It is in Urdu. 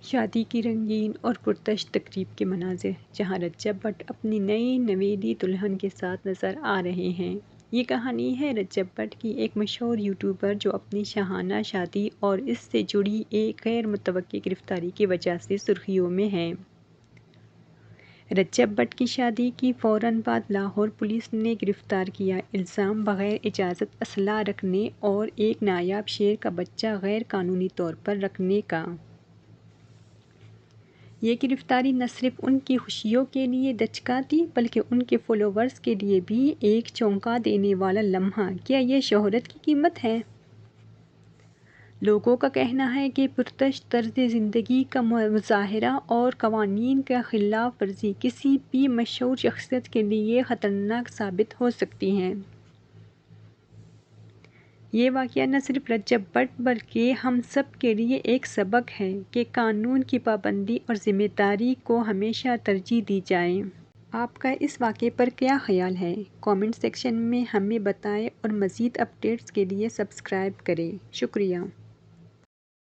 شادی کی رنگین اور پرتش تقریب کے مناظر، جہاں رجب بھٹ اپنی نئی نویلی دلہن کے ساتھ نظر آ رہے ہیں۔ یہ کہانی ہے رجب بھٹ کی، ایک مشہور یوٹیوبر جو اپنی شاہانہ شادی اور اس سے جڑی ایک غیر متوقع گرفتاری کی وجہ سے سرخیوں میں ہے۔ رجب بھٹ کی شادی کی فوراً بعد لاہور پولیس نے گرفتار کیا، الزام بغیر اجازت اسلحہ رکھنے اور ایک نایاب شیر کا بچہ غیر قانونی طور پر رکھنے کا۔ یہ گرفتاری نہ صرف ان کی خوشیوں کے لیے دھچکا تھی، بلکہ ان کے فالوورز کے لیے بھی ایک چونکا دینے والا لمحہ۔ کیا یہ شہرت کی قیمت ہے؟ لوگوں کا کہنا ہے کہ پرتش طرز زندگی کا مظاہرہ اور قوانین کی خلاف ورزی کسی بھی مشہور شخصیت کے لیے خطرناک ثابت ہو سکتی ہے۔ یہ واقعہ نہ صرف رجب بھٹ بلکہ ہم سب کے لیے ایک سبق ہے کہ قانون کی پابندی اور ذمہ داری کو ہمیشہ ترجیح دی جائے۔ آپ کا اس واقعے پر کیا خیال ہے؟ کامنٹ سیکشن میں ہمیں بتائیں اور مزید اپڈیٹس کے لیے سبسکرائب کریں۔ شکریہ۔